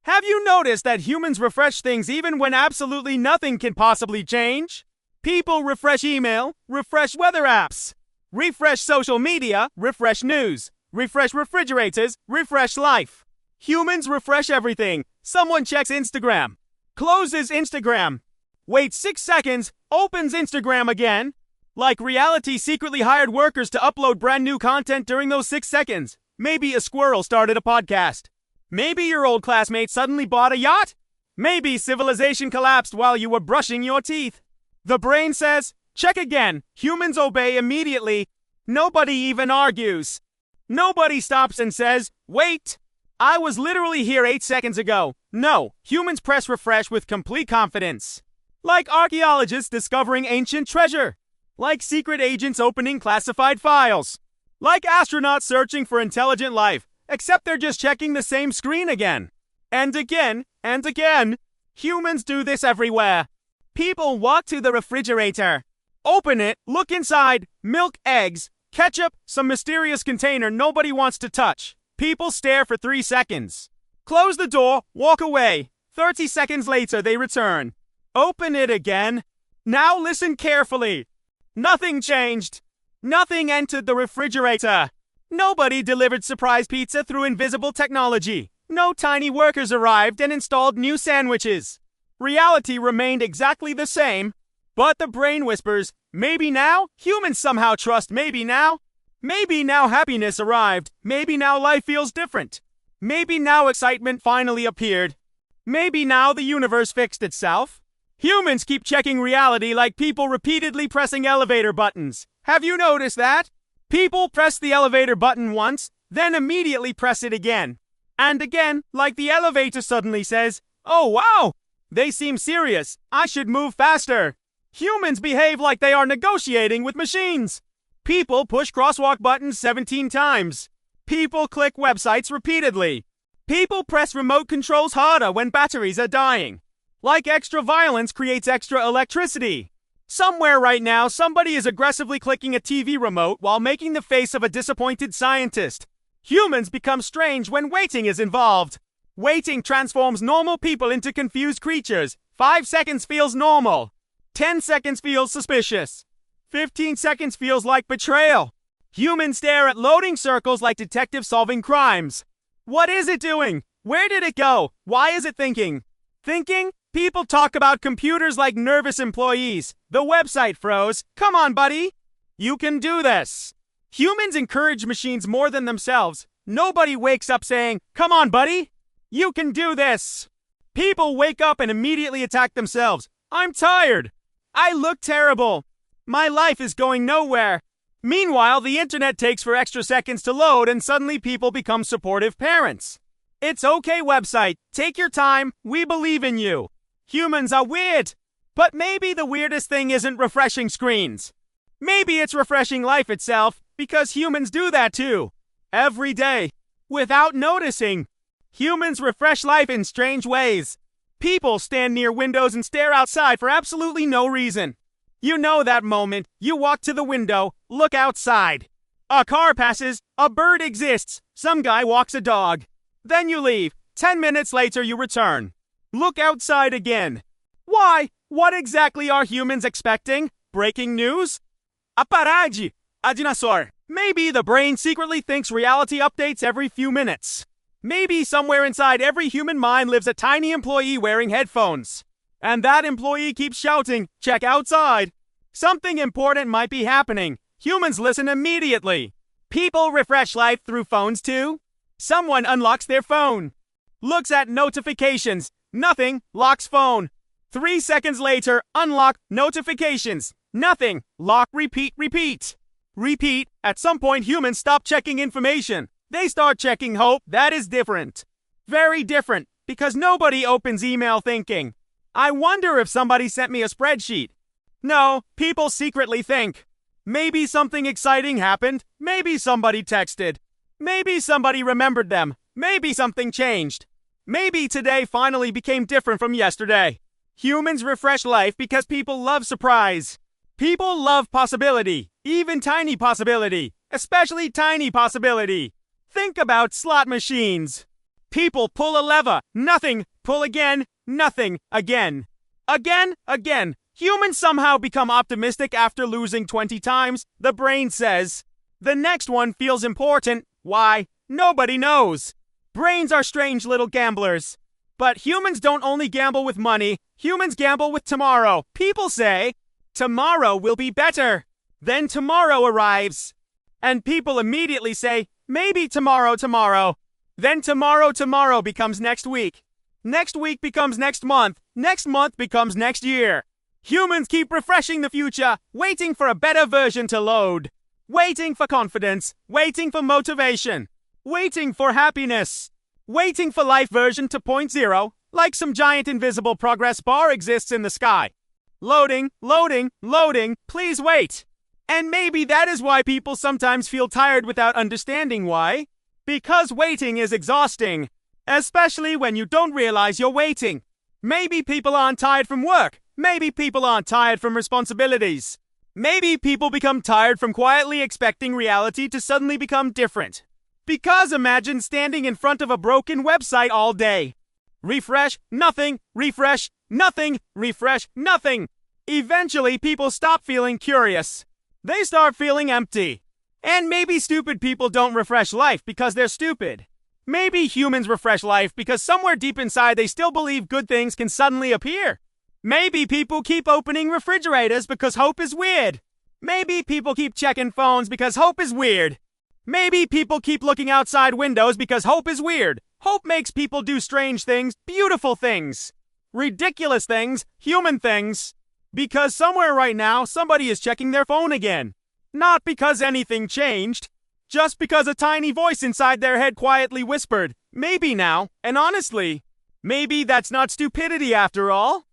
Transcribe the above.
Have you noticed that humans refresh things even when absolutely nothing can possibly change? People refresh email, refresh weather apps, refresh social media, refresh news, refresh refrigerators, refresh life. Humans refresh everything. Someone checks Instagram, closes Instagram, waits 6 seconds, opens Instagram again. Like reality secretly hired workers to upload brand new content during those 6 seconds. Maybe a squirrel started a podcast. Maybe your old classmate suddenly bought a yacht. Maybe civilization collapsed while you were brushing your teeth. The brain says, check again. Humans obey immediately. Nobody even argues. Nobody stops and says, wait. I was literally here 8 seconds ago. No, humans press refresh with complete confidence. Like archaeologists discovering ancient treasure. Like secret agents opening classified files. Like astronauts searching for intelligent life, except they're just checking the same screen again. And again, and again. Humans do this everywhere. People walk to the refrigerator, open it, look inside, milk, eggs, ketchup, some mysterious container nobody wants to touch. People stare for 3 seconds. Close the door, walk away. 30 seconds later, they return. Open it again. Now listen carefully. Nothing changed. Nothing entered the refrigerator. Nobody delivered surprise pizza through invisible technology. No tiny workers arrived and installed new sandwiches. Reality remained exactly the same. But the brain whispers, maybe now? Humans somehow trust maybe now. Maybe now happiness arrived. Maybe now life feels different. Maybe now excitement finally appeared. Maybe now the universe fixed itself. Humans keep checking reality like people repeatedly pressing elevator buttons. Have you noticed that? People press the elevator button once, then immediately press it again. And again, like the elevator suddenly says, oh wow, they seem serious. I should move faster. Humans behave like they are negotiating with machines. People push crosswalk buttons 17 times. People click websites repeatedly. People press remote controls harder when batteries are dying. Like extra violence creates extra electricity. Somewhere right now, somebody is aggressively clicking a TV remote while making the face of a disappointed scientist. Humans become strange when waiting is involved. Waiting transforms normal people into confused creatures. 5 seconds feels normal. 10 seconds feels suspicious. 15 seconds feels like betrayal. Humans stare at loading circles like detectives solving crimes. What is it doing? Where did it go? Why is it thinking? Thinking? People talk about computers like nervous employees. The website froze. Come on, buddy. You can do this. Humans encourage machines more than themselves. Nobody wakes up saying, come on, buddy. You can do this. People wake up and immediately attack themselves. I'm tired. I look terrible. My life is going nowhere. Meanwhile, the internet takes for extra seconds to load and suddenly people become supportive parents. It's okay, website. Take your time. We believe in you. Humans are weird. But maybe the weirdest thing isn't refreshing screens. Maybe it's refreshing life itself, because humans do that too. Every day. Without noticing. Humans refresh life in strange ways. People stand near windows and stare outside for absolutely no reason. You know that moment. You walk to the window, look outside. A car passes, a bird exists, some guy walks a dog. Then you leave. 10 minutes later you return. Look outside again. Why? What exactly are humans expecting? Breaking news? Aparade! A dinosaur. Maybe the brain secretly thinks reality updates every few minutes. Maybe somewhere inside every human mind lives a tiny employee wearing headphones. And that employee keeps shouting, check outside. Something important might be happening. Humans listen immediately. People refresh life through phones too. Someone unlocks their phone. Looks at notifications. Nothing. Locks phone. 3 seconds later, unlock notifications. Nothing. Lock, repeat, repeat. Repeat. At some point, humans stop checking information. They start checking hope. That is different. Very different. Because nobody opens email thinking, I wonder if somebody sent me a spreadsheet. No, people secretly think. Maybe something exciting happened. Maybe somebody texted. Maybe somebody remembered them. Maybe something changed. Maybe today finally became different from yesterday. Humans refresh life because people love surprise. People love possibility, even tiny possibility, especially tiny possibility. Think about slot machines. People pull a lever, nothing, pull again, nothing, again. Again. Humans somehow become optimistic after losing 20 times, the brain says. The next one feels important. Why? Nobody knows. Brains are strange little gamblers. But humans don't only gamble with money, humans gamble with tomorrow. People say, tomorrow will be better. Then tomorrow arrives. And people immediately say, maybe tomorrow. Then tomorrow becomes next week. Next week becomes next month becomes next year. Humans keep refreshing the future, waiting for a better version to load. Waiting for confidence, waiting for motivation, waiting for happiness, waiting for life version 2.0, like some giant invisible progress bar exists in the sky. Loading, please wait. And maybe that is why people sometimes feel tired without understanding why. Because waiting is exhausting, especially when you don't realize you're waiting. Maybe people aren't tired from work. Maybe people aren't tired from responsibilities. Maybe people become tired from quietly expecting reality to suddenly become different. Because imagine standing in front of a broken website all day. Refresh, nothing, refresh, nothing, refresh, nothing. Eventually, people stop feeling curious. They start feeling empty. And maybe stupid people don't refresh life because they're stupid. Maybe humans refresh life because somewhere deep inside they still believe good things can suddenly appear. Maybe people keep opening refrigerators because hope is weird. Maybe people keep checking phones because hope is weird. Maybe people keep looking outside windows because hope is weird. Hope makes people do strange things, beautiful things, ridiculous things, human things. Because somewhere right now, somebody is checking their phone again. Not because anything changed. Just because a tiny voice inside their head quietly whispered, maybe now, and honestly, maybe that's not stupidity after all.